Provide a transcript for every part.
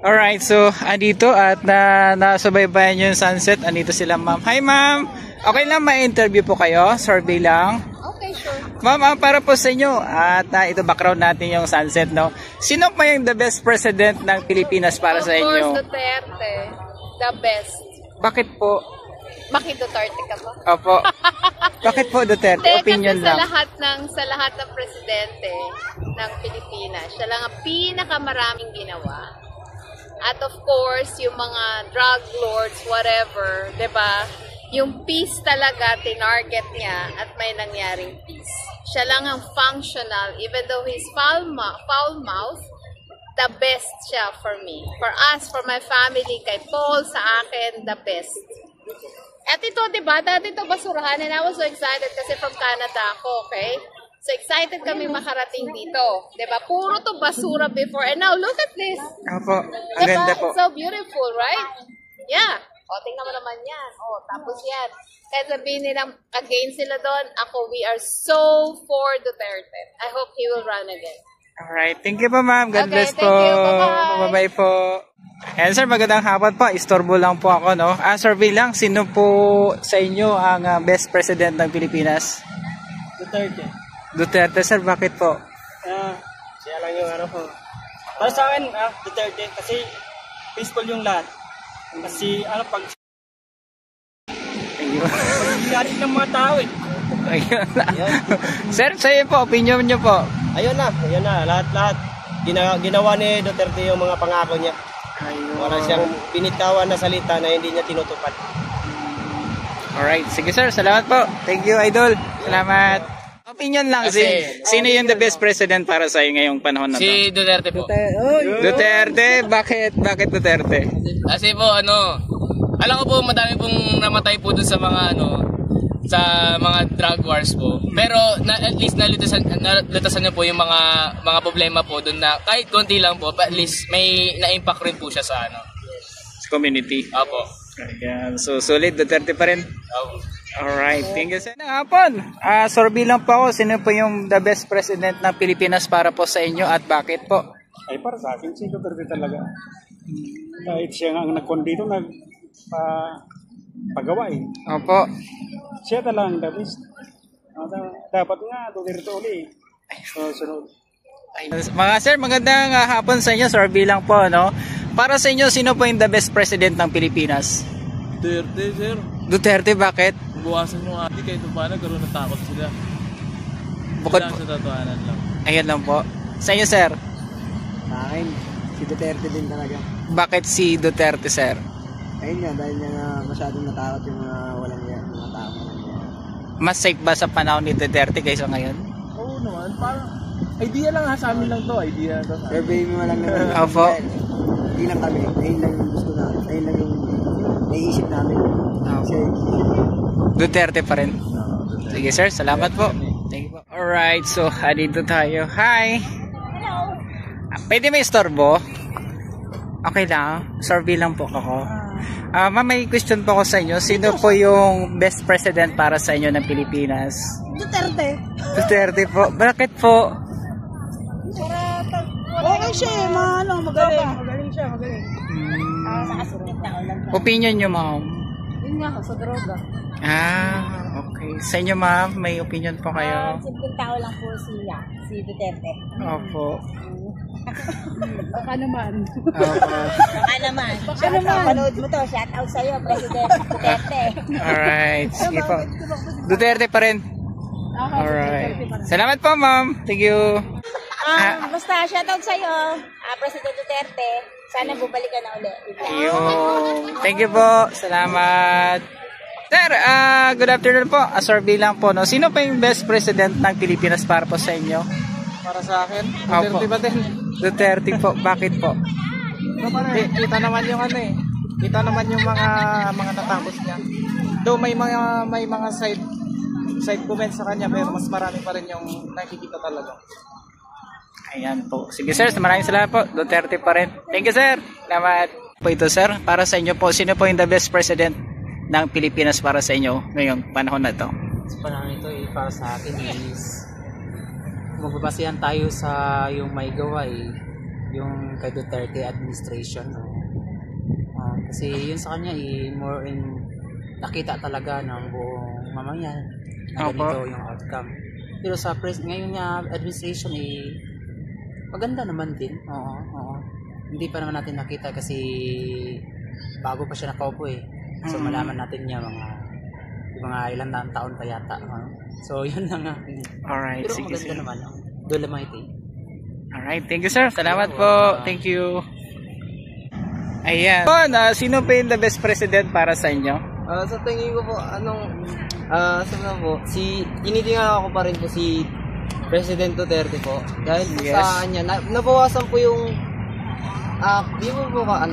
Alright, so andito at nasubaybayan yung sunset. Andito sila ma'am. Hi ma'am! Okay lang ma-interview po kayo? Survey lang? Okay, sure. Ma'am, para po sa inyo at ito background natin yung sunset, no? Sino pa yung the best president ng Pilipinas para sa inyo? Of course, Duterte. The best. Bakit po? Bakit Duterte ka ba? Opo. Bakit po Duterte? Opinion kasi lang. sa lahat ng presidente ng Pilipinas, siya lang ang pinakamaraming ginawa. At of course, yung mga drug lords, whatever, 'di ba? Yung peace talaga tinarget niya at may nangyaring peace. Siya lang ang functional, even though he's foul mouth, the best siya for me. For us, for my family, kay Paul, sa akin, the best. At ito, di ba? Dati ito basurahan and I was so excited kasi from Canada ako, okay? So excited kami makarating dito. Di ba? Puro to basura before. And now, look at this. Opo. Ang Diba? ganda po. It's so beautiful, right? Yeah. O, tingnan mo naman yan. O, tapos yan. Kaya sabihin nilang against sila doon, ako, we are so for Duterte. I hope he will run again. Alright. Thank you po ma'am. God bless thank po. you. Bye-bye. Bye-bye po. And sir, magandang hapon po. Istorbo lang po ako, no? Survey lang. Sino po sa inyo ang best president ng Pilipinas? Duterte. Duterte, sir. Bakit po? Siya lang yung ano ko. Para sa akin, Duterte. Kasi peaceful yung lahat. Kasi ano pag Ayun. pag-iari ng mga tao eh. Ayun. Sir, sa'yo po. Opinion nyo po. Ayun na. Lahat-lahat. Ginawa ni Duterte yung mga pangako niya. Ayun. Wala siyang binitawan na salita na hindi niya tinutupad. Alright. Sige sir. Salamat po. Thank you, idol. Salamat. Opinion lang. Sino yung the best president para sa iyo ngayong panahon na to? Si Duterte po. Duterte? Bakit Duterte? Kasi po alam ko po madami pong namatay po dun sa mga sa mga drug wars po. Pero at least nalutasan niyo po yung mga problema po dun na kahit konti lang po, at least may na-impact rin po siya sa Community. Opo. Ayan. So solid Duterte pa rin. Opo. Alright. Thank you sir. Hapon. Survey lang po ako. Sino po yung the best president ng Pilipinas para po sa inyo at bakit po? Ay para sa akin si Duterte talaga. Kahit siya nga ang nagkondito pagawa eh. Opo. Siya talagang the best. Dapat nga Duterte uli. Sunod. Mga sir, magandang hapon sa inyo. Survey lang po, no? Para sa inyo, sino po yung the best president ng Pilipinas? Duterte, sir. Duterte, bakit? Buwasan yung ati kahit paano karoon ng takot sila. Bukod Sa tatuanan lang. Ayan lang po. Sa inyo, sir? Sa akin, si Duterte din talaga. Bakit si Duterte, sir? Ayun nga, dahil niya masyadong natakot yung mga walang yan, mga tao walang yan. Mas safe ba sa panahon ni Duterte kaysa ngayon? Oo naman, parang idea lang sa amin lang to. Idea to. Survey mo lang naman. Opo. Hindi lang kami. Ayun lang yung gusto namin. Ayun lang yung naiisip namin. Kasi, Duterte pa rin. Sige sir, salamat po. Thank you po. Alright, so dito tayo. Hi! Hello. Pwede may istorbo? Okay lang. Survey lang po ako. Ma'am, may question po ako sa inyo. Sino po yung best president para sa inyo ng Pilipinas? Duterte. Duterte po. Bakit po? Okay siya eh, magaling. Magaling siya, magaling. Opinion nyo, ma'am? Yun nga, sa droga. Okay. Sa inyo, ma'am, may opinion po kayo? Simpleng tao lang po si Duterte. Opo. Baka naman. Opo. Baka naman. Panood mo to, shout out sa'yo, President Duterte. Alright. Sige po. Duterte pa rin. Alright. Salamat po, ma'am. Thank you. Basta, shout out sa'yo, President Duterte. Sana bumalik ka na ulit. Ayun. Thank you po. Salamat. Sir, good afternoon po. Survey lang po, no? Sino pa yung best president ng Pilipinas para po sa inyo? Para sa akin, Duterte ba din? Duterte po. Bakit po? Kita naman yung Kita naman yung mga natapos niya. Though may mga side comments sa kanya, pero mas marami pa rin yung nakikita talaga. Ayan po. Sige sir, maraming salamat po. Duterte pa rin. Thank you sir. Salamat po ito sir. Para sa inyo po, sino po yung the best president ng Pilipinas para sa inyo ngayong panahon na to? Sa panahon ito, para sa akin is magbabasihan tayo sa yung may gawa yung kay Duterte administration. Kasi yun sa kanya more in nakita talaga ng buong mamamayan na ganito yung outcome. Pero sa ngayon niya administration maganda naman din. Oo. Hindi pa naman natin nakita kasi bago pa siya nakaupo So malaman natin niya mga ilang taon pa yata. So yun lang nga. Alright, Pero sige maganda sir. naman. Dolomite. Alright, thank you sir. Salamat po. Thank you. Ayan. Sino pa yung the best president para sa inyo? Sa tingin ko po, tinitingnan ako pa rin po si President Duterte po. Dahil sa kanya, nabawasan po yung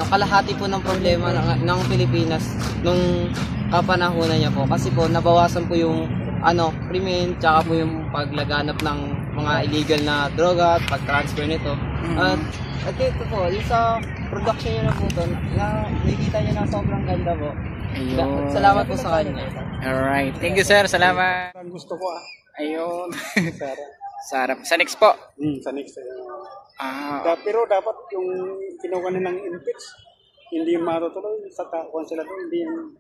kalahati po ng problema ng Pilipinas nung kapanahunan niya po. Kasi po, nabawasan po yung krimen, tsaka po yung paglaganap ng mga illegal na droga at pag-transfer nito. At ito po, yung sa production niya na po ito, nakikita niya na sobrang ganda po. Ayun. Salamat po sa kanya. Alright, thank you sir. Salamat. Ang gusto ko Ayun. Sarap. Sa next po. sa next. Pero dapat yung kinuha na ng impeach, hindi yung matutuloy sa takuan sila doon, hindi yung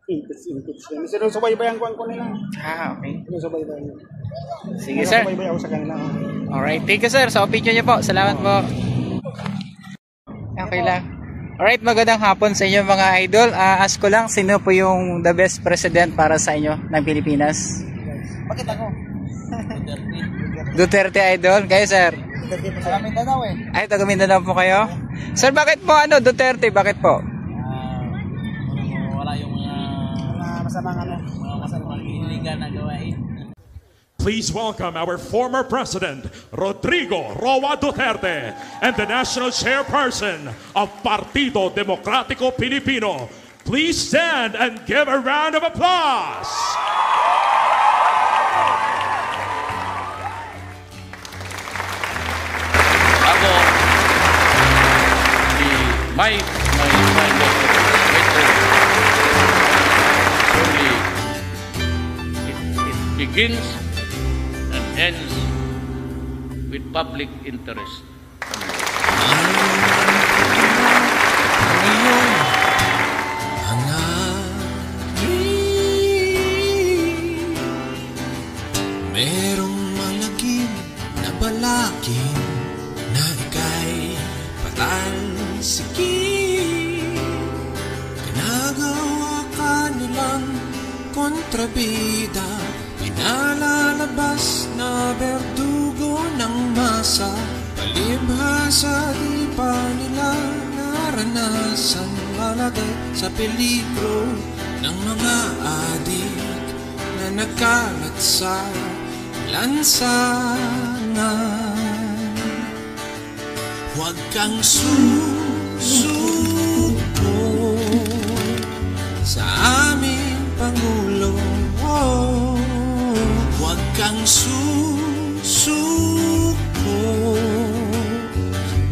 impeach. Sinusubaybayan ko nila. Okay. Sinusubaybayan. Sige sir. Sinusubaybayan ako sa kanila. Alright, thank you sir. Sa opinion niyo po. Salamat po. Okay lang. Alright, magandang hapon sa inyo mga idol. Ask ko lang, sino po yung the best president para sa inyo ng Pilipinas? Bakit ako? Duterte idol? Kayo sir? Duterte sa Mindanao Ay, taga Mindanao po kayo? Sir, bakit po Duterte? Bakit po? Wala yung mga masamang iligan na gawain. Please welcome our former President, Rodrigo Roa Duterte, and the National Chairperson of Partido Democrático Pilipino. Please stand and give a round of applause. Ako, my only it begins and ends with public interest. Merong malagim na balakid na ika'y patalsikin. Ginagawa ka nilang kontrabida, pinalalabas na berdugo ng masa. Palibhasa di pa nila naranasan, malagay sa peligro ng mga adik na nagkalat sa lansangan. Huwag kang susuko sa aming Pangulo. Huwag kang susuko,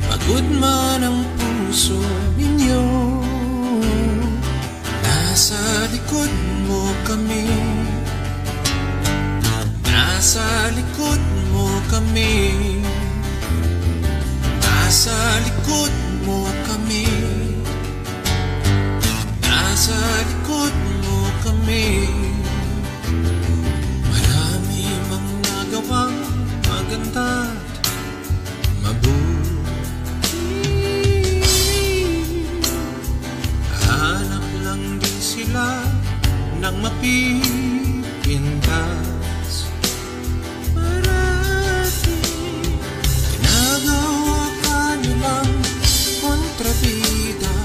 pagod man ang puso ninyo. Nasa likod mo kami, nasa likod mo kami, nasa likod mo kami, nasa likod mo kami. Marami mang nagawang maganda at mabuti. Hanap lang din sila ng mapipintas. Ginagawa ka nilang kontrabida,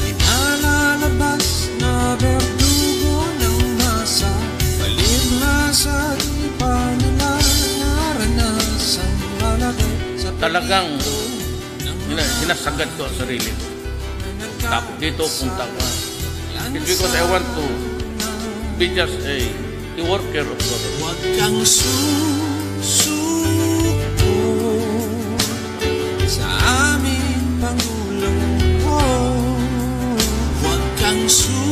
pinalalabas na berdugo ng masa. Palibhasa di pa nila naranasan, lalagay sa Talagang sinasagad ko ang sarili ko. Tapos dito punta ko. It's because I want to be just a worker of God. Huwag kang susuko sa aming Pangulo. Huwag kang susuko,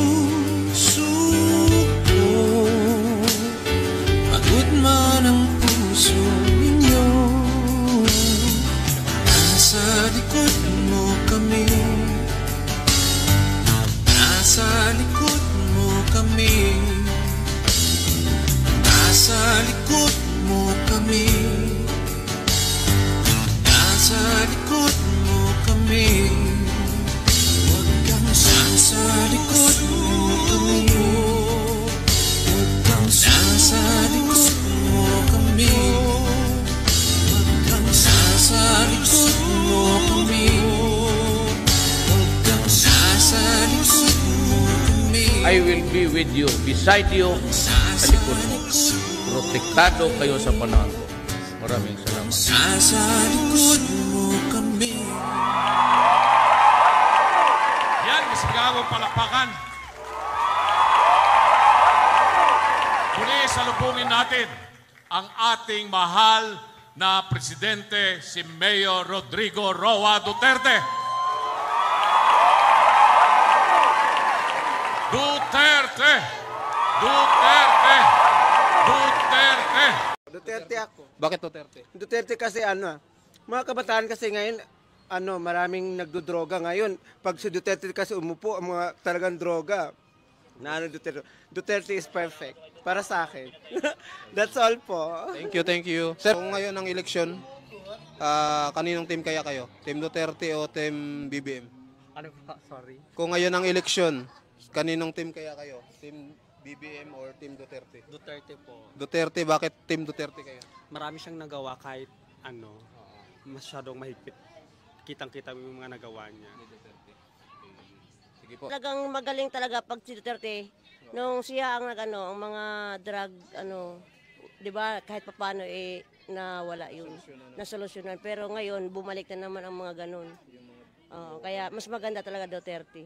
pagod man ang puso ninyo. likod mo kami. Nasa likod mo kami. Nasa likod mo kami. Nasa likod mo kami. Huwag kang nasa likod mo kami. Huwag kang nasa likod mo kami. Huwag kang nasa likod mo kami. Huwag kang nasa likod mo kami. I will be with you, beside you, sa likod mo. Protektado kayo sa panahon ko. Maraming salamat. Nasa likod mo kami. Yan, masigawang palakpakan. Muli salubungin natin ang ating mahal na presidente, si Mayor Rodrigo Roa Duterte. Duterte! Duterte! Duterte! Duterte ako. Bakit Duterte? Duterte kasi mga kabataan kasi ngayon, maraming nagdodroga ngayon. Pag si Duterte kasi umupo, ang mga talagang droga. Duterte. Duterte is perfect. Para sa akin. That's all po. Thank you. Sir, kung ngayon ang eleksyon, kaninong team kaya kayo? Team Duterte o Team BBM? Ano pa? Sorry. Kung ngayon ang eleksyon, kaninong team kaya kayo? Team BBM or Team Duterte? Duterte po. Duterte, bakit Team Duterte kayo? Marami siyang nagawa kahit masyadong mahigpit. Kitang-kita mo yung mga nagawa niya. Sige po. Talagang magaling talaga pag si Duterte. Nung siya ang ang mga drug, 'di ba, kahit papaano nawala yun, nasolusyonan. Pero ngayon, bumalik na naman ang mga ganun. Kaya mas maganda talaga Duterte.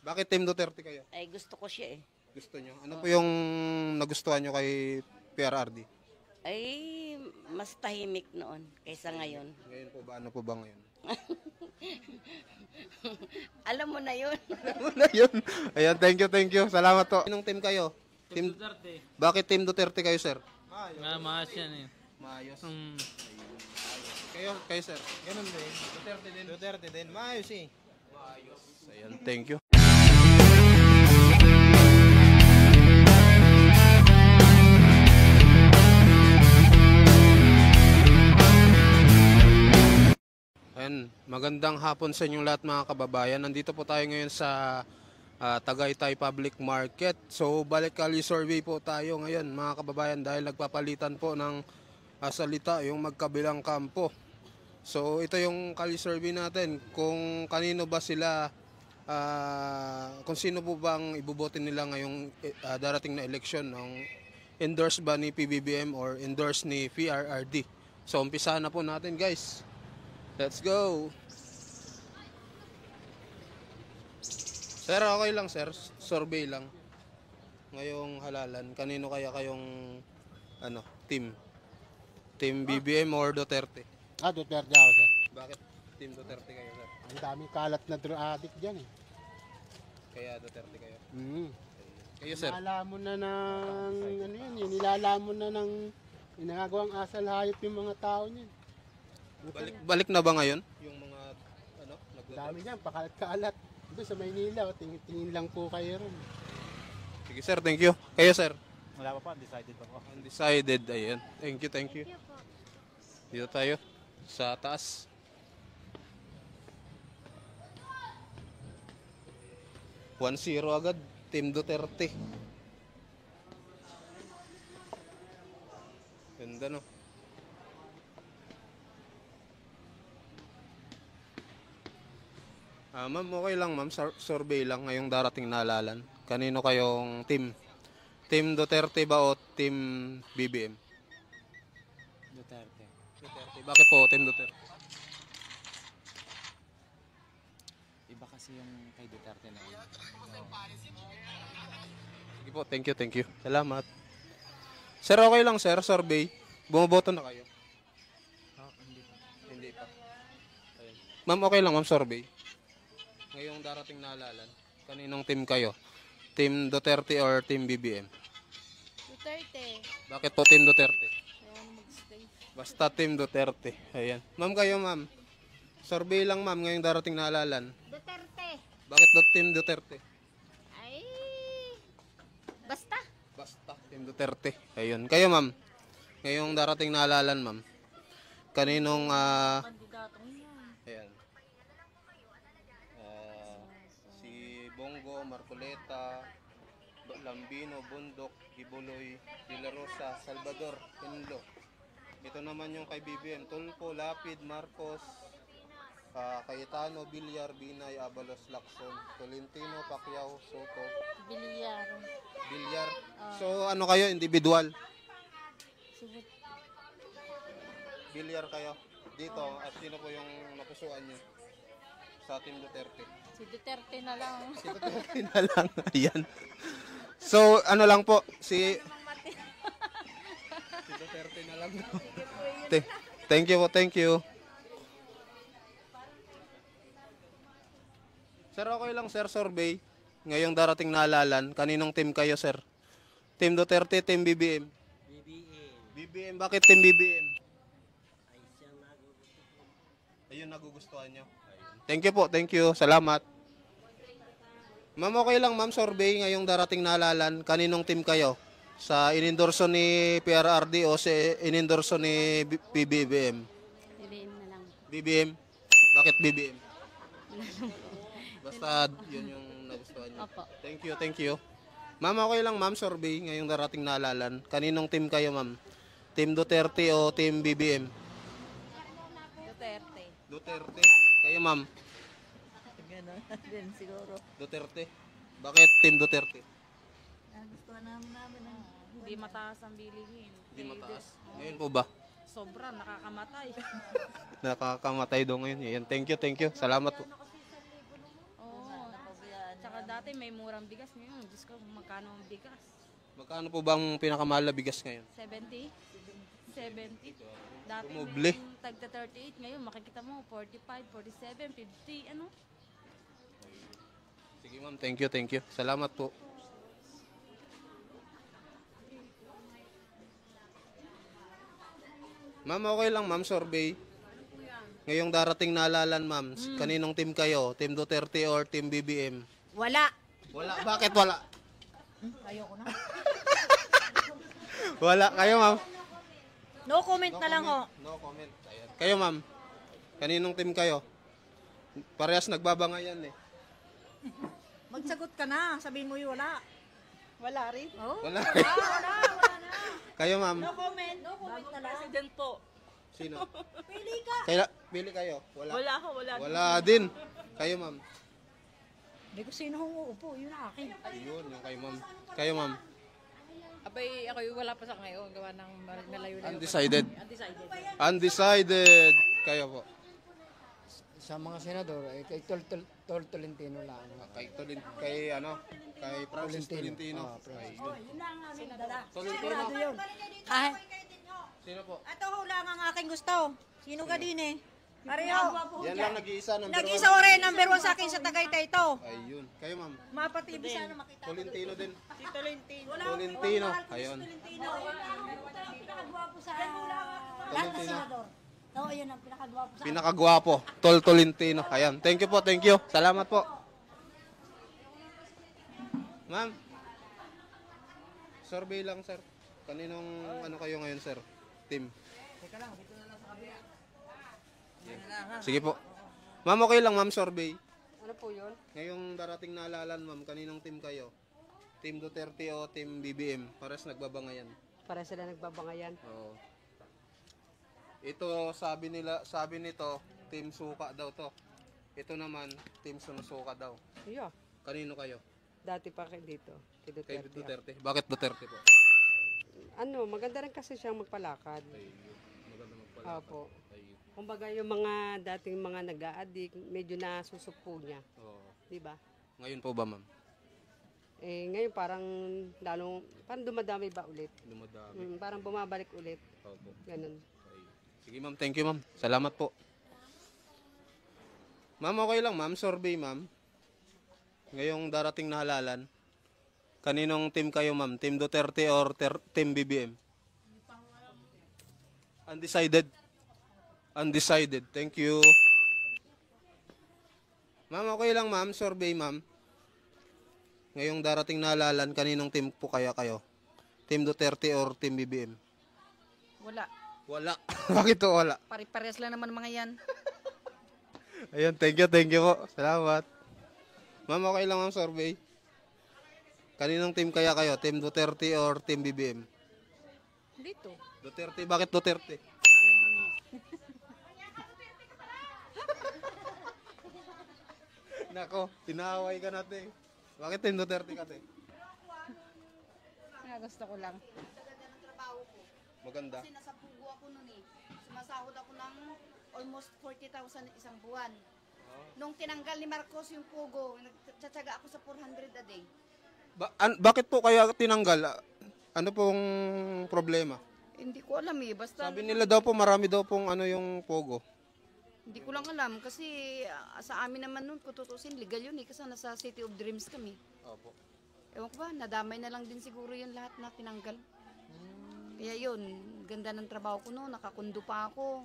Bakit Team Duterte kayo? Ay, gusto ko siya eh. Gusto nyo? Ano po yung nagustuhan nyo kay PRRD? Ay, mas tahimik noon kaysa ngayon. Ngayon po ba? Ano po ba ngayon? Alam mo na yun. Ayan, thank you. Salamat po. Anong team kayo? Team Duterte. Bakit Team Duterte kayo, sir? Maayos yan eh. Maayos. Kayo sir? Ganun din. Duterte din. Maayos eh. Ayan, thank you. Ayan, magandang hapon sa inyong lahat mga kababayan. Nandito po tayo ngayon sa Tagaytay Public Market. So balik-kali survey po tayo ngayon mga kababayan dahil nagpapalitan po ng salita yung magkabilang kampo. So ito yung kali survey natin kung kanino ba sila, kung sino po bang ibobote nila ngayong darating na eleksyon, ng endorse ba ni PBBM or endorse ni PRRD. So umpisa na po natin guys. Let's go! Sir, okay lang sir. Survey lang. Ngayong halalan, kanino kaya kayong team? Team BBM or Duterte? Duterte ako sir. Bakit Team Duterte kayo sir? Ang daming kalat na drug addict dyan eh. Kaya Duterte kayo? Kayo sir? Nilalamon na ng, nilalamon na ng inagawang asal hayop yung mga tao niyan. Balik na ba ngayon? Yung mga dami niyan, pakalat-kalat. Doon sa Maynila, tingin lang po kayo ron. Sige sir, thank you. Kayo sir? Wala pa po, undecided pa po. Undecided, ayan. Thank you. Dito tayo sa taas. One 0 agad, Team Duterte. Ganda no? Ma'am, okay lang ma'am, survey lang ngayong darating na halalan. Kanino kayong team? Team Duterte ba o Team BBM? Duterte. Bakit po Team Duterte? Iba kasi yung kay Duterte na yun. Sige po, thank you. Salamat. Sir, okay lang sir, survey. Bumoboto na kayo? Hindi pa. Ayun. Ma'am, okay lang ma'am, survey. Ngayong darating na halalan, kaninong team kayo? Team Duterte or Team BBM? Duterte. Bakit po Team Duterte? Ayaw mag-stay. Basta Team Duterte. Ayan. Ma'am, kayo ma'am. Survey lang ma'am ngayong darating na halalan. Duterte. Bakit Team Duterte? Ay, basta. Basta Team Duterte. Ayun. Kayo ma'am. Ngayong darating na halalan ma'am. Kaninong ayan. Si Bongo, Marcoleta, Lambino, Bundok, Gibuloy, De La Rosa, Salvador, Pinlo. Ito naman yung kay BBM. Tulfo, Lapid, Marcos, Cayetano, Villar, Binay, Abalos, Lacson, Tolentino, Pacquiao, Soto. Villar. So ano kayo, individual? Villar kayo dito at sino po yung napusuan nyo sa Team Duterte? Si Duterte na lang. Si Duterte na lang. Ayan. So ano lang po, si Duterte na lang. Thank you po, thank you. Sir, okay lang sir, survey. Ngayong darating na halalan, kaninong team kayo sir? Team Duterte, Team BBM? BBM, bakit Team BBM? Ayun, nagugustuhan nyo. Thank you po, thank you. Salamat. Ma'am, okay lang ma'am, survey ngayong darating na halalan, kaninong team kayo? Sa inendorso ni PRRD o sa inendorso ni BBM? BBM na lang. BBM? Bakit BBM? Basta yun yung nagustuhan nyo. Opo. Thank you, thank you. Ma'am, okay lang ma'am, survey ngayong darating na halalan. Kaninong team kayo ma'am? Team Duterte o Team BBM? Duterte. Duterte. Kayo ma'am? Gano'n din siguro. Duterte. Bakit Team Duterte? Gusto namin hindi mataas ang bilihin. Hindi mataas. Ngayon po ba? Sobra, nakakamatay. Nakakamatay daw ngayon. Yan. Thank you, thank you. Salamat po. Oo. Tsaka dati may murang bigas ngayon. Diyos ko, magkano ang bigas? Magkano po bang pinakamahal na bigas ngayon? 70? 70. Dati Bumubli. may tagta 38. Ngayon makikita mo 45, 47, 50. Ano? Sige ma'am, thank you, thank you. Salamat po. Ma'am, okay lang ma'am, survey. Ngayong darating na halalan ma'am, kaninong team kayo? Team Duterte or Team BBM? Wala. Wala, bakit wala? Ayoko na. Wala, kayo ma'am? No comment na lang ho. No comment. Ayan. Kayo ma'am, kaninong team kayo? Parehas nagbabangayan eh. Magsagot ka na. Sabihin mo yung wala. Wala rin. Oh? Wala. Wala na. Kayo ma'am? No comment. No comment na lang. President po. Sino? Pili ka. Pili kayo? Wala. Wala ho, wala. Wala din. Kayo ma'am? Hindi ko sino hong uupo. Yun ang akin. Ayun, yung kayo ma'am. Kayo ma'am? Abay, ako wala pa sa ngayon. Gawa ng malayo-layo. Undecided. Undecided. Undecided. Kayo po? Sa mga senador, kay Tol Tolentino lang. Kay ano? Kay Francis Tolentino. Yun lang ang aming dala. Tolentino. Sigurado yun. Sino po? Ito ho lang ang aking gusto. Sino ka din eh? Pareho. Yan lang nag-iisa. Nag-isa ko rin. Number 1 sa akin sa Tagaytay ito. Ayun. Kayo ma'am? Mapatibi sana makita. Tolentino din. Si Tolentino. Tolentino. Ayun. Tolentino. Pinakagwapo sa lahat na senador. Oo, yun ang pinakagwapo sa Pinakagwapo. Tol Tolentino. Ayan. Thank you po. Thank you. Salamat po. Ma'am. Survey lang, sir. Kaninong ano kayo ngayon, sir? Team. Teka lang, dito na lang sa kabila. Sige po. Ma'am, okay lang, ma'am, survey. Ano po yun? Ngayong darating na halalan, ma'am, kaninong team kayo? Team Duterte o Team BBM? Pares nagbabangayan. Para sila nagbabangayan. Oo. Ito, sabi nito, Team Suka daw to. Ito naman, Team Sunusuka daw. Yeah. Kanino kayo? Dati pa kayo dito. Kay Duterte. Kay Duterte. Bakit Duterte po? Ano, maganda rin kasi siyang magpalakad. Maganda magpalakad. Opo. Kumbaga yung mga dating mga nag-a-addict, medyo nasusupo niya. Oo. Di ba? Ngayon po ba, ma'am? Eh, ngayon parang parang dumadami ba ulit? Dumadami. Parang bumabalik ulit. Opo. Ganun. Sige, ma'am. Thank you, ma'am. Salamat po. Ma'am, okay lang, ma'am. Survey, ma'am. Ngayong darating na halalan, kaninong team kayo, ma'am? Team Duterte or Team BBM? Undecided. Undecided. Thank you. Ma'am, okay lang ma'am. Survey ma'am. Ngayong darating na halalan, kaninong team po kaya kayo? Team Duterte or Team BBM? Wala. Wala. Bakit to wala? Pare-pares lang naman mga yan. Ayun, thank you po. Salamat. Ma'am, okay lang ma'am, survey. Kaninong team kaya kayo? Team Duterte or Team BBM? Dito. Duterte, bakit Duterte? Nako, tinaway ka natin. Bakit Team Duterte ka, te? Gusto ko lang. Maganda. Kasi nasa Pugo ako noon eh. Sumasahod ako ng almost 40,000 isang buwan. Nung tinanggal ni Marcos yung Pugo, nagtsatsaga ako sa 400 a day. Bakit po kaya tinanggal? Ano pong problema? Hindi ko alam eh. Basta Sabi nila daw po marami daw pong ano yung Pogo. hindi ko lang alam kasi sa amin naman noon, kung tutusin, legal yun eh. Kasi nasa City of Dreams kami. Opo. Ewan ko ba, nadamay na lang din siguro yun lahat na tinanggal. Kaya yun, ganda ng trabaho ko noon, nakakundo pa ako.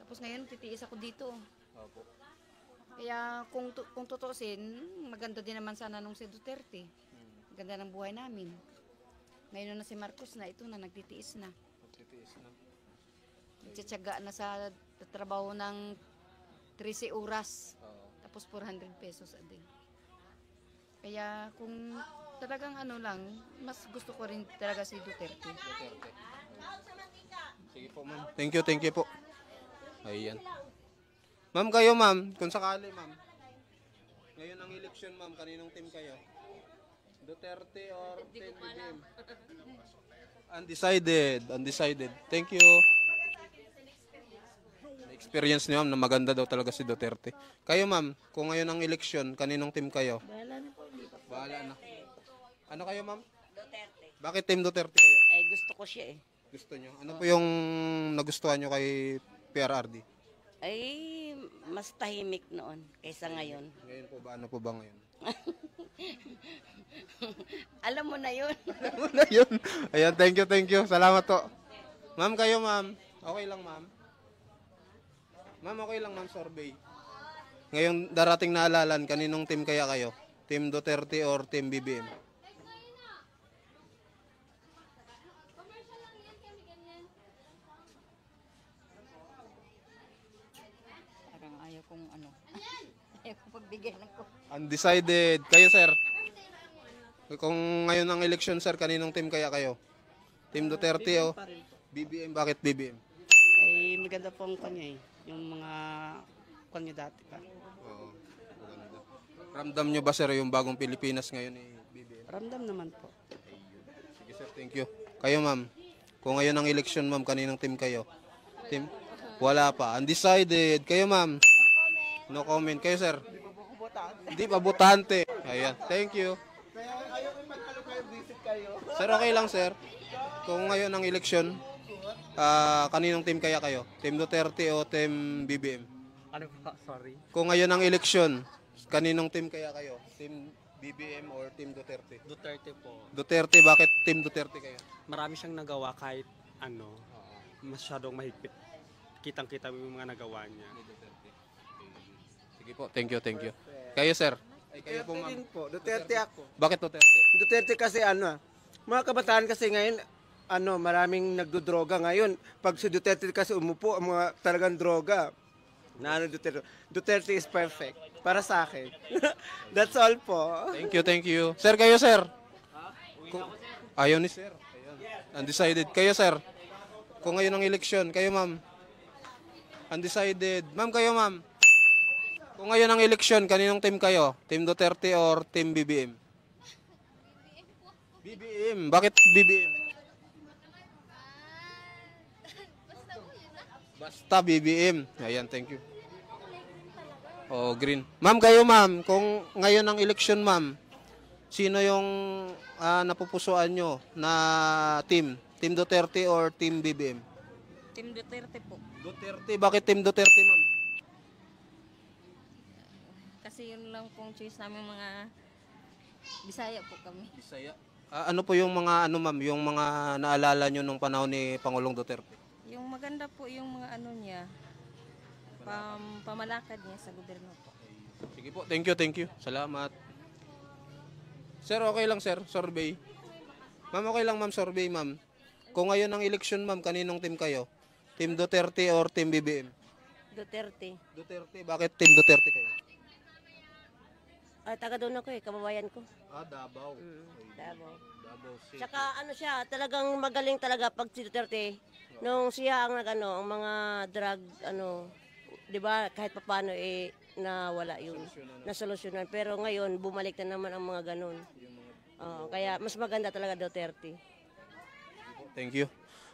Tapos ngayon, titiis ako dito. Opo. Kaya kung tutusin, maganda din naman sana nung si Duterte. Ganda ng buhay namin. Ngayon na si Marcos na ito na, nagtitiis na. Nagtitiis na. Nagtsatsaga na sa trabaho ng 13 oras. Tapos 400 pesos a day. Kaya kung talagang ano lang, mas gusto ko rin talaga si Duterte. Sige po ma'am. Thank you po. Ayan. Ma'am kayo ma'am, kung sakali ma'am. Ngayon ang election ma'am, kaninong team kayo? Duterte or Team BBM? Undecided. Thank you. Experience niyo ma'am na maganda daw talaga si Duterte. Kayo ma'am, kung ngayon ang eleksyon, kaninong team kayo? Bahala na po. Bahala na. Ano kayo ma'am? Duterte. Bakit Team Duterte kayo? Ay, gusto ko siya eh. Gusto niyo? Ano po yung nagustuhan niyo kay PRRD? Ay, mas tahimik noon kaysa ngayon. Ngayon po ba? Ano po ba ngayon? Alam mo na yun. Alam mo na yun. Ayan, thank you. Salamat po. Ma'am, kayo ma'am. Okay lang ma'am. Ma'am, okay lang ma'am, survey. Ngayong darating na halalan, kaninong team kaya kayo? Team Duterte or Team BBM? Parang ayaw kong ano. Ayaw kong pagbigay ng ko. Undecided. Kayo, sir? Kung ngayon ang election, sir, kaninong team kaya kayo? Team Duterte o BBM? Bakit BBM? Ay, maganda po ang kanya eh. Yung mga kanya dati pa. Oo, maganda. Ramdam nyo ba, sir, yung bagong Pilipinas ngayon ni BBM? Ramdam naman po. Sige, sir, thank you. Kayo, ma'am. Kung ngayon ang election, ma'am, kaninong team kayo? Team? Wala pa. Undecided. Kayo, ma'am? No comment. Kayo, sir? Hindi pa botante. Ayan. Thank you. Sir, okay lang, sir. Kung ngayon ang election, kaninong team kaya kayo? Team Duterte o Team BBM? Ano pa? Sorry. Kung ngayon ang election, kaninong team kaya kayo? Team BBM or Team Duterte? Duterte po. Duterte, bakit Team Duterte kayo? Marami siyang nagawa kahit ano, masyadong mahigpit. Kitang-kita mo yung mga nagawa niya. Sige po, thank you. Kayo, sir? Ay, kayo po, ma'am. Din po. Duterte ako. Bakit Duterte? Duterte kasi ano, mga kabataan kasi ngayon, maraming nagdodroga ngayon. Pag si Duterte kasi umupo, ang mga talagang droga. Duterte is perfect. Para sa akin. That's all po. Thank you. Sir, kayo, sir? Ayaw ni sir. Undecided. Kayo, sir? Kung ngayon ang eleksyon, kayo, ma'am? Undecided. Ma'am, kayo, ma'am? Kung ngayon ang eleksyon, kaninong team kayo? Team Duterte or Team BBM? BBM. Bakit BBM? Basta BBM. Ayan, thank you. Oh, green. Ma'am, kayo, ma'am. Kung ngayon ang eleksyon, ma'am, sino yung napupusuan nyo na team? Team Duterte or Team BBM? Team Duterte po. Duterte. Bakit Team Duterte, ma'am? Kasi yun lang pong choice namin mga Bisaya po kami. Bisaya. Ano po yung mga ma'am, yung mga naalala nyo nung panahon ni Pangulong Duterte? Yung maganda po yung mga ano niya, pamalakad niya sa gobyerno po. Sige po, thank you. Salamat. Sir, okay lang sir, survey. Ma'am, okay lang ma'am, survey ma'am. Kung ngayon ang election ma'am, kaninong team kayo? Team Duterte or Team BBM? Duterte. Duterte, bakit Team Duterte kayo? Ay, taga doon ako kababayan ko. Davao. Davao. Davao City. Tsaka ano siya, talagang magaling talaga pag si Duterte. Nung siya ang ang mga drug, 'di ba, kahit papaano nawala yung nasolusyonan. Pero ngayon, bumalik na naman ang mga ganun. Kaya mas maganda talaga Duterte. Thank you.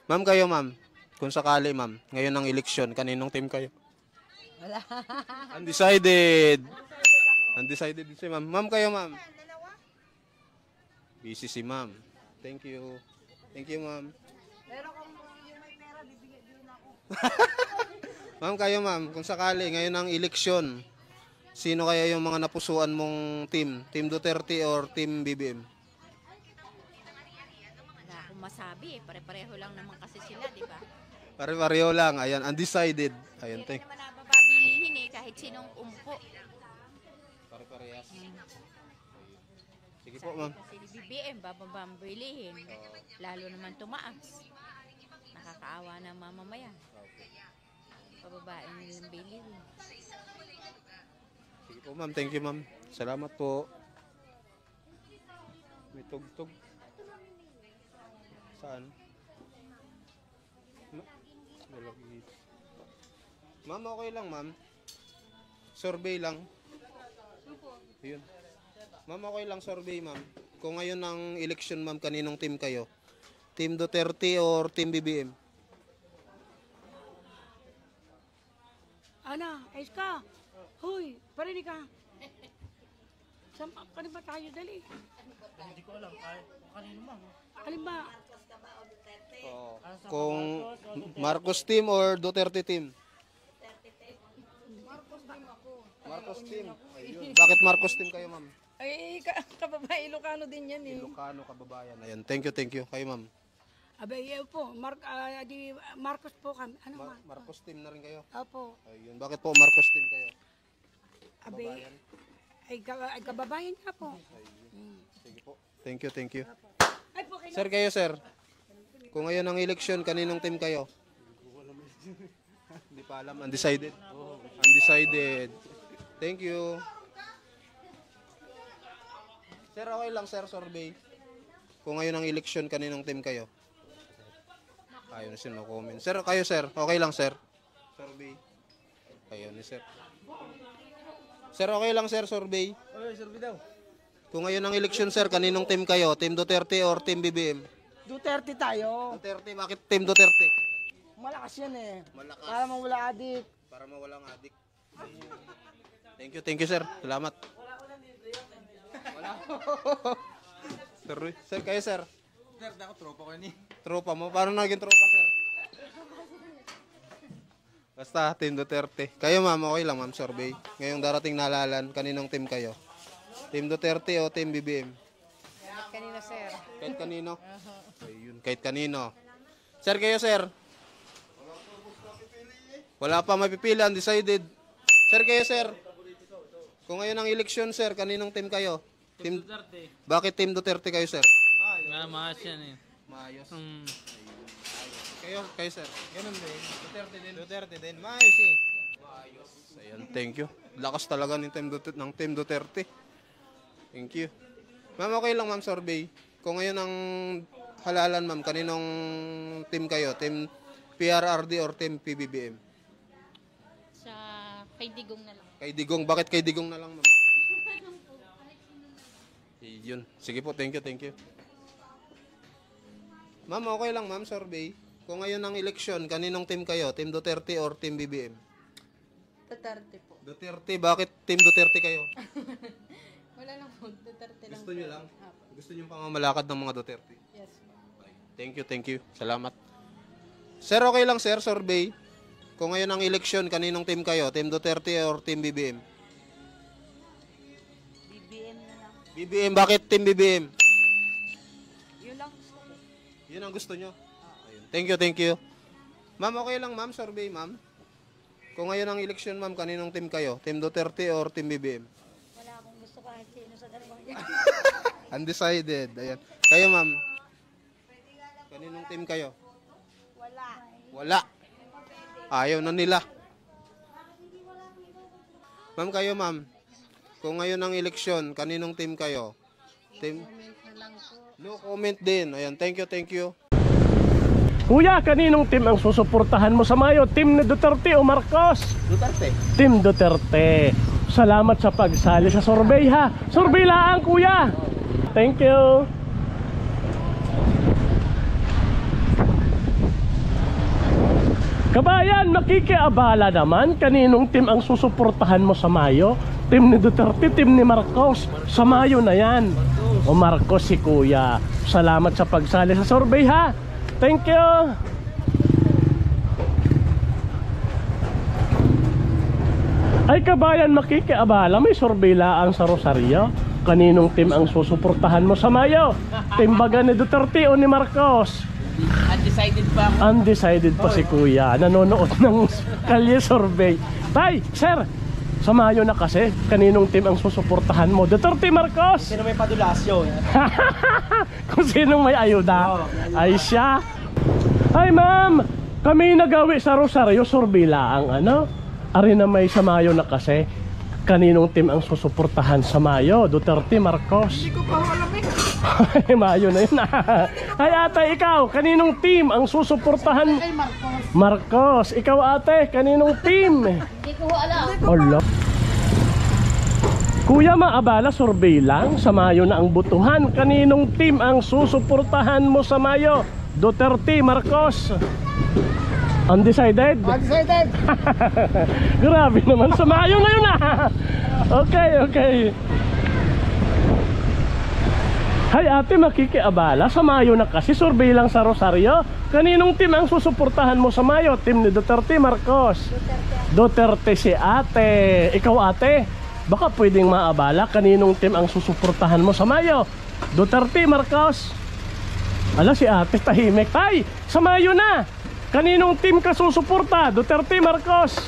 Ma'am, kayo ma'am, kung sakali ma'am, ngayon ang eleksyon, kaninong team kayo? Wala. Undecided. Undecided si ma'am. Ma'am, kayo ma'am. Busy si ma'am. Thank you. Thank you ma'am. Pero kung yung may pera, bibigyan ako. Ma'am, kayo ma'am, kung sakali, ngayon ang eleksyon, sino kaya yung mga napusuan mong team? Team Duterte or Team BBM? Wala akong masabi eh. Pare-pareho lang naman kasi sila, di ba? Pare-pareho lang. Ayan, undecided. Ayan, Hindi thank naman napapabilihin eh, kahit sinong umpo. Pare-parehas. Sige po, ma'am. Kasi BBM, bababang bilihin. Lalo naman tumaas. Nakakaawa ng mamamayan. Pababain nilang bilihin. Sige po, ma'am. Thank you, ma'am. Salamat po. May tugtog. Saan? Ma'am, okay lang, ma'am. Survey lang. Ayun. Ma'am, okay lang survey, ma'am. Kung ngayon ang election, ma'am, kaninong team kayo? Team Duterte or Team BBM? Ana, ayos ka. Hoy, parinig ka. Saan ba tayo dali? Hindi ko alam. Kanino ma'am? Alin ba? Kung Marcos team or Duterte team? Marcos team. Ayun. Bakit Marcos team kayo, ma'am? Ay, kababae, Ilocano din yan eh. Ilocano, kababayan. Ayan, thank you. Kayo, ma'am. Abay, po, Marcos po kami. Ano, Marcos team na rin kayo? Opo. Ayun, bakit po Marcos team kayo? Abay, ay kababayan ka po. Sige po. Thank you. Ay, po, Sir, kayo, sir. Kung ngayon ang election, kaninong team kayo? Hindi pa alam. Undecided? Undecided. Thank you. Sir, okay lang, sir, survey. Kung ngayon ang election, kaninong team kayo? Ayun, sir, no comment. Sir, kayo, sir. Okay lang, sir. Survey. Ayun, sir. Sir, okay lang, sir, survey. Okay, survey daw. Kung ngayon ang election, sir, kaninong team kayo? Team Duterte or Team BBM? Duterte tayo. Duterte, bakit Team Duterte? Malakas yan eh. Malakas. Para mawala adik. Para mawalang adik. Thank you, sir. Salamat. Wala. Sir, kayo, sir. Sir, ako tropa ko ni. Tropa mo? Paano naging tropa, sir? Basta, Team Duterte. Kayo, ma'am, okay lang, ma'am, survey. Ngayong darating na halalan, kaninong team kayo? Team Duterte o Team BBM? Kahit kanino, sir. Kahit kanino? Ayun, kahit kanino. Sir, kayo, sir. Wala pa mapipili, undecided. Sir, kayo, sir. Kung ngayon ang eleksyon, sir, kaninong team kayo? Team Duterte. Bakit Team Duterte kayo, sir? Maayos yan eh. Maayos. Kayo, sir. Ganun din. Duterte din. Maayos eh. Maayos. Ayan, thank you. Lakas talaga ng Team Duterte. Thank you. Ma'am, okay lang, ma'am, survey. Kung ngayon ang halalan, ma'am, kaninong team kayo? Team PRRD or Team PBBM? Sa kay Digong na lang. Kay Digong. Bakit kay Digong na lang, ma'am? Yun. Sige po, thank you. Ma'am, okay lang, ma'am, survey. Kung ngayon ang eleksyon, kaninong team kayo? Team Duterte or Team BBM? Duterte po. Duterte, bakit Team Duterte kayo? Wala lang po, Duterte lang. Gusto nyo lang? Gusto nyo pamamalakad ng mga Duterte? Yes. Thank you. Salamat. Sir, okay lang, sir, survey. Kung ngayon ang eleksyon, kaninong team kayo? Team Duterte or Team BBM? BBM na lang. BBM, bakit Team BBM? Yun lang gusto ko. Yun ang gusto nyo? Ayun. Thank you. Ma'am, okay lang ma'am, survey ma'am. Kung ngayon ang eleksyon ma'am, kaninong team kayo? Team Duterte or Team BBM? Wala akong gusto kahit sino sa dalawang yan. Undecided. Ayan. Kayo ma'am, kaninong team kayo? Wala. Ayaw na nila. Ma'am, kayo ma'am, kung ngayon ang eleksyon, kaninong team kayo? Team? No comment din. Ayan, thank you. Kuya, kaninong team ang susuportahan mo sa Mayo? Team ni Duterte o Marcos? Duterte. Team Duterte. Salamat sa pagsali sa survey ha. Survey lang kuya. Thank you. Kabayan, makikiabala naman. Kaninong team ang susuportahan mo sa Mayo? Team ni Duterte, team ni Marcos. Sa Mayo na yan. O Marcos si kuya. Salamat sa pagsali sa survey ha. Thank you. Ay kabayan, makikiabala. May survey lang sa Rosario. Kaninong team ang susuportahan mo sa Mayo? Team baga ni Duterte o ni Marcos? Undecided pa ako. Undecided pa si kuya. Nanonood ng kalye survey. Tay, sir, sa Mayo na kasi. Kaninong team ang susuportahan mo? Duterte, Marcos? Sino may padulasyo? Kung sinong may ayuda. Ay siya. Ay ma'am, kami nagawi sa Rosario. Survey lang ano? Ari na may sa Mayo na kasi. Kaninong team ang susuportahan sa Mayo? Duterte, Marcos? Hindi ko pa alam eh. Mayo na yun. Ay ate, ikaw, kaninong team ang susuportahan? Ay, Marcos. Marcos, ikaw ate, kaninong team? Hindi ko alam. Hala. Kuya, maabala, survey lang. Sa Mayo na ang butuhan. Kaninong team ang susuportahan mo sa Mayo? Duterte, Marcos? Undecided? Undecided. Grabe naman, sa Mayo na yun Okay. Hay ate, makikiabala. Sa Mayo na kasi, survey lang sa Rosario. Kaninong team ang susuportahan mo sa Mayo? Team ni Duterte, Marcos? Duterte si ate. Ikaw ate, baka pwedeng maabala. Kaninong team ang susuportahan mo sa Mayo? Duterte, Marcos? Ala, si ate tahimik. Tay, sa Mayo na. Kaninong team ka susuporta? Duterte, Marcos?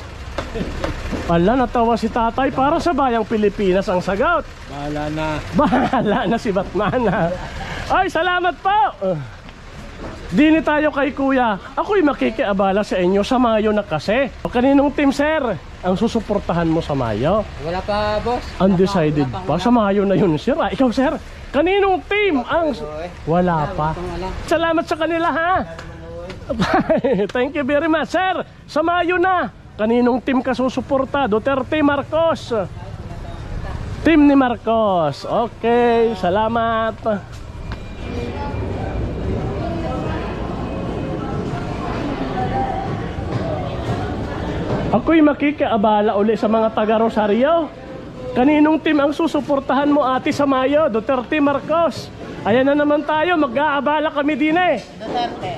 Ala, natawa si tatay. Para sa bayang Pilipinas ang sagot. Bahala na si Batman Ay, salamat po. Dini tayo kay kuya. Ako'y makikiabala sa inyo sa Mayo na kasi. Kaninong team sir ang susuportahan mo sa Mayo? Wala pa, boss. Undecided pa. Sa Mayo na yun sir. Ikaw sir, kaninong team ang... Wala pa. Salamat sa kanila ha. Thank you very much sir. Sa Mayo na, kaninong team ka susuporta? Duterte, Marcos? Team ni Marcos. Okay, salamat. Ako'y makikiabala uli sa mga taga Rosario. Kaninong team ang susuportahan mo ate sa Mayo? Duterte, Marcos? Ayan na naman tayo, mag-aabala kami din eh.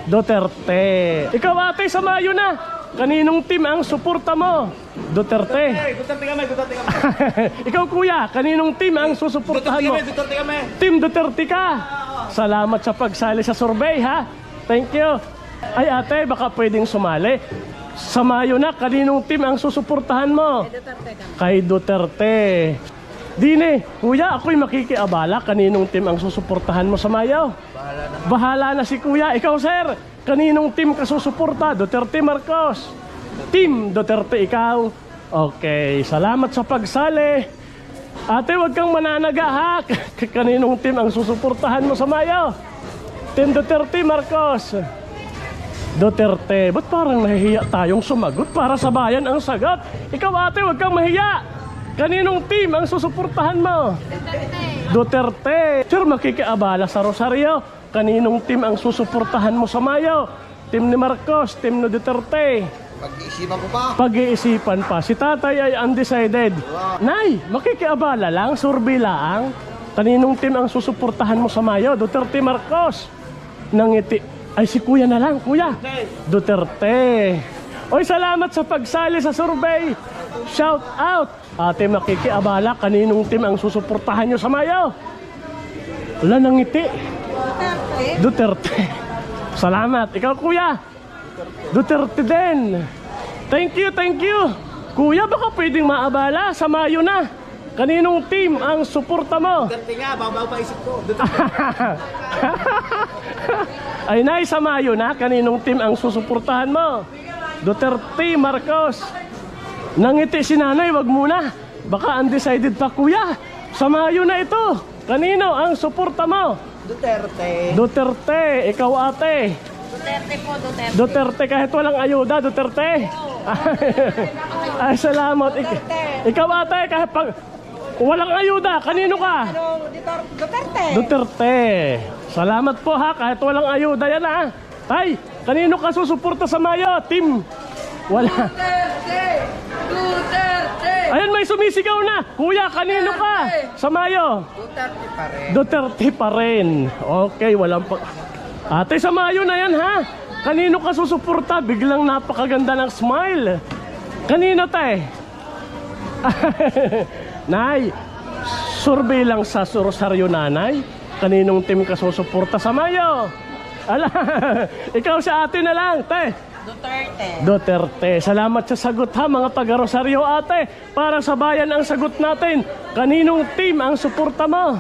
Duterte. Ikaw ate sa Mayo na. Kaninong team ang suporta mo? Duterte. Duterte kami. Ikaw kuya, kaninong team ang susuportahan mo? Duterte kami. Team Duterte ka. Salamat sa pagsali sa survey ha. Thank you. Ay ate, baka pwedeng sumali. Sa Mayo na, kaninong team ang susuportahan mo? Kay Duterte. Dine, kuya, ako'y makikiabala. Kaninong team ang susuportahan mo sa Mayo? Bahala na si kuya. Ikaw sir, kaninong team ka susuporta? Duterte, Marcos? Team Duterte ikaw? Okay, salamat sa pagsali. Ate, wag kang mananaga ha. Kaninong team ang susuportahan mo sa Mayo? Team Duterte, Marcos? Duterte. Ba't parang nahihiya tayong sumagot? Para sa bayan ang sagot. Ikaw ate, wag kang mahiya. Kaninong team ang susuportahan mo? Duterte. Sir, makikiabala sa Rosario. Kaninong team ang susuportahan mo sa Mayo? Team ni Marcos, team ni Duterte? Pag-iisipan ko pa. Pag-iisipan pa. Si tatay ay undecided. Nay, makikiabala lang, survey lang. Kaninong team ang susuportahan mo sa Mayo? Duterte, Marcos? Nangiti. Ay, si kuya na lang, kuya. Duterte. Oy, salamat sa pagsali sa survey. Shout out. Ate, makikiabala, kaninong team ang susuportahan nyo sa Mayo? Wala nangiti. Duterte. Salamat. Ikaw kuya, Duterte din. Thank you, thank you. Kuya, baka pwedeng maabala sa Mayo na. Kaninong team ang suporta mo? Duterte nga, babaw pa isip ko. Ay, nay, sa Mayo na, kaninong team ang susuportahan mo? Duterte, Marcos. Nangiti si nanay, wag muna. Baka undecided pa, kuya. Sa Mayo na ito. Kanino ang suporta mo? Duterte. Duterte, ikaw ate. Duterte po, Duterte. Duterte kahit walang ayuda, Duterte. Ay, salamat. Ikaw ate, kahit pag walang ayuda, kanino ka? Duterte. Duterte. Salamat po ha, kahit walang ayuda yan ha. Tay, kanino ka susuporta sa Mayo? Team? Wala. Duterte! Duterte! Ayun, may sumisigaw na. Kuya, kanino ka sa Mayo? Duterte pa rin. Duterte pa rin. Okay, walang pa... Ate, sa Mayo na yan ha. Kanino ka susuporta? Biglang napakaganda ng smile. Kanino te? Nay, survey lang sa Rosario nanay. Kaninong team ka susuporta sa Mayo? Ala, ikaw sa ate na lang, te. Duterte. Duterte. Salamat sa sagot ha, mga taga Rosario ate. Para sa bayan ang sagot natin. Kaninong team ang suporta mo?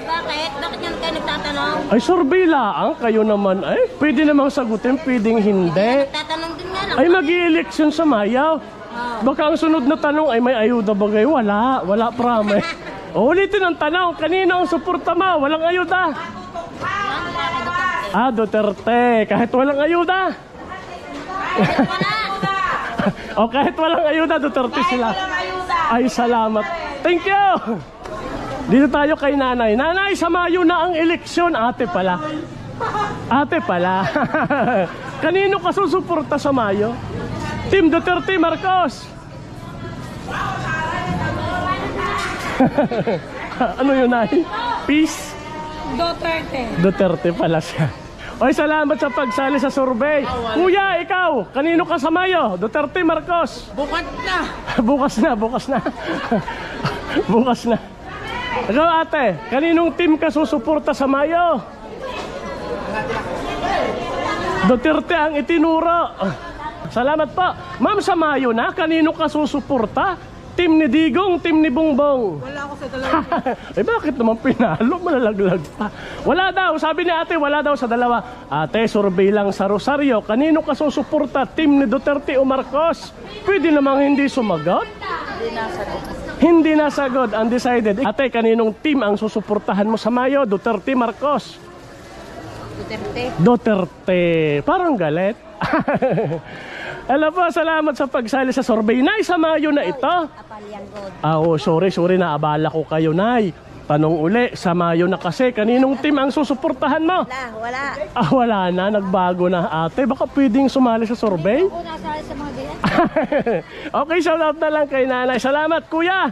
Bakit? Bakit yan kayo nagtatanong? Ay, survey lang. Kayo naman, ay, pwede namang sagutin, pwedeng hindi. Nagtatanong din nga lang. Ay, mag-i-election sa Mayo. Baka ang sunod na tanong ay may ayuda bagay. Wala, wala promise. Ulitin ang tanong, kanino ang suporta mo? Walang ayuda. Ah, Duterte. Kahit walang ayuda. O kahit walang ayuda, Duterte sila. Ay, salamat. Thank you. Dito tayo kay nanay. Nanay, sa Mayo na ang eleksyon. Ate pala. Ate pala. Kanino ka susuporta sa Mayo? Team Duterte, Marcos. Ano yun, Nay? Peace? Duterte. Duterte pala siya. Oy, salamat sa pagsali sa survey. Kuya, ikaw, kanino ka sa Mayo? Duterte, Marcos? Bukas na. Bukas na, bukas na. Bukas na. Ikaw ate, kaninong team ka susuporta sa Mayo? Duterte ang itinuro. Salamat po. Ma'am, sa Mayo na, kanino ka susuporta? Team ni Digong, team ni Bongbong? Wala ako sa dalawa. Eh bakit naman pinalo? Malalaglag pa. Wala daw, sabi ni ate, wala daw sa dalawa. Ate, survey lang sa Rosario. Kanino ka susuporta? Team ni Duterte o Marcos? Pwede namang hindi sumagot? Hindi nasagot, undecided. Ate, kaninong team ang susuportahan mo sa Mayo? Duterte, Marcos? Duterte. Duterte. Parang galit. Alam po, salamat sa pagsali sa survey. Nay, sa Mayo na ito. Sorry, naabala ko kayo, Nay. Tanong uli, sa Mayo na kasi, kaninong team ang susuportahan mo? Wala. Wala na, nagbago na ate. Baka pwedeng sumali sa survey? Ako nasali sa mga ganyan. Okay, shout out na lang kay nanay. Salamat, kuya.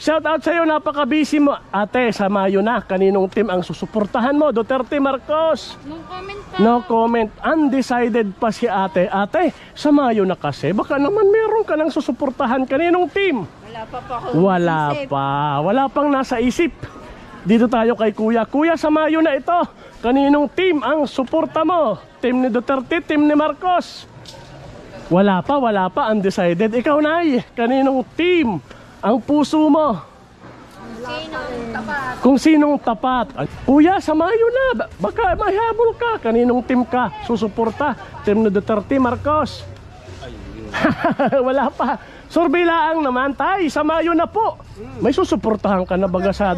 Shout out sa'yo, napaka-busy mo. Ate, sa Mayo na, kaninong team ang susuportahan mo? Duterte, Marcos? No comment pa. No comment. Undecided pa si ate. Ate, sa Mayo na kasi, baka naman meron ka nang susuportahan. Kaninong team? Wala pa ako. Wala pa. Wala pang nasa isip. Dito tayo kay kuya. Kuya, sa Mayo na ito, kaninong team ang suporta mo? Team ni Duterte, team ni Marcos? Wala pa, undecided. Ikaw, Nay, kaninong team ang puso mo? Kung sinong tapat. Kuya, sa Mayo na, baka mahabol ka. Kaninong team ka susuporta? Team ni Duterte, Marcos? Wala pa. Survey lang naman, Tay, sa Mayo na po. May susuportahan ka na baga sa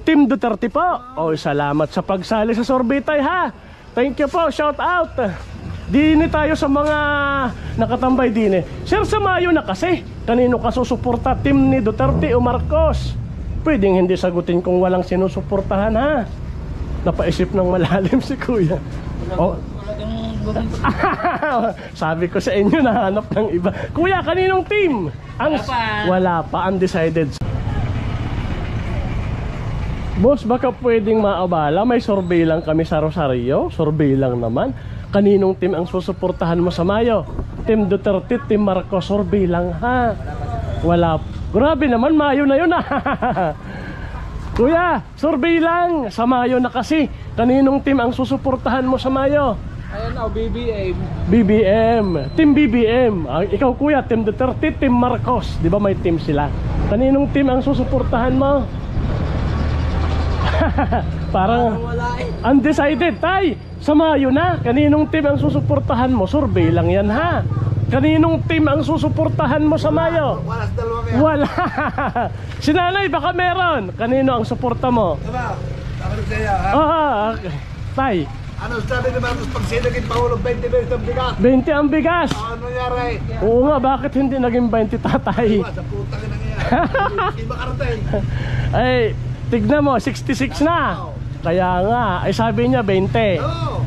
Team Duterte po? Salamat sa pagsali sa survey, Tay, ha. Thank you po, shout out. Dini tayo sa mga nakatambay dini. Sir, sa Mayo na kasi, kanino ka susuporta? Team ni Duterte o Marcos? Pwedeng hindi sagutin kung walang sinusuportahan, ha. Napaisip ng malalim si kuya. Sabi ko sa inyo, nahanap ng iba. Kuya, kaninong team? Wala pa, undecided. Boss, baka pwedeng maabala. May survey lang kami sa Rosario. Survey lang naman. Kaninong team ang susuportahan mo sa Mayo? Team Duterte, Team Marcos? Survey lang, ha. Wala. Grabe naman, Mayo na yun, ha. Kuya, survey lang. Sa Mayo na kasi. Kaninong team ang susuportahan mo sa Mayo? Ayan na, BBM. BBM. Team BBM. Ikaw kuya, Team Duterte, Team Marcos. Di ba may team sila? Kaninong team ang susuportahan mo? Parang undecided. Tay, sa Mayo na. Kaninong team ang susuportahan mo? Survey lang yan ha. Kaninong team ang susuportahan mo sa Mayo? Wala. Si Nanay baka meron. Kanino ang suporta mo? Okay. Tay, Ano sabi ni Marcos pag sinagin Pangulo 20 pesos ang bigas? 20 ang bigas. Ano nangyari? Oo nga, bakit hindi naging 20 tatay? Sa putang ina nangyari. Hindi makarating. Ay, tignan mo, 66 na. Kaya nga, ay sabi niya 20.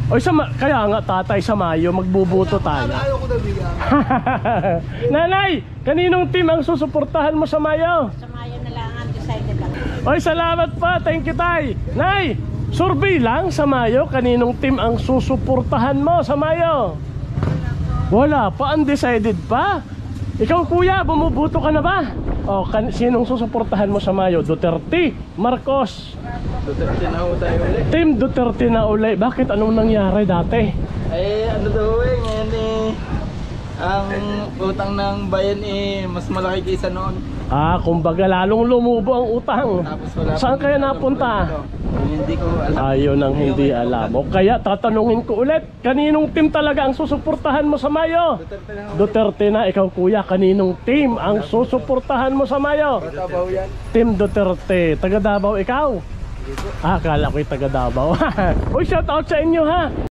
O kaya nga tatay sa Mayo, magbubuto tayo. Ayaw ko na bigas. Nanay, kaninong team ang susuportahan mo sa Mayo? Sa Mayo na lang, undecided lang. Oy, salamat pa, thank you tay. Nay, survey lang sa Mayo, kaninong team ang susuportahan mo sa Mayo? Wala pa, undecided pa. Ikaw kuya, bumubuto ka na ba? O, sinong susuportahan mo sa Mayo? Duterte, Marcos? Duterte na ho tayo ulit. Team Duterte na uli. Bakit? Anong nangyari dati? Ano daw ngayon ang utang ng bayan mas malaki kaysa noon. Kumbaga lalong lumubo ang utang. Saan kaya napunta? Hindi ko alam. Ayun ang hindi alam. O kaya tatanungin ko ulit, kaninong team talaga ang susuportahan mo sa Mayo? Duterte na. Ikaw kuya, kaninong team ang susuportahan mo sa Mayo? Team Duterte. Taga Davao ikaw? Akala ko'y taga Davao. Uy, shout out sa inyo ha.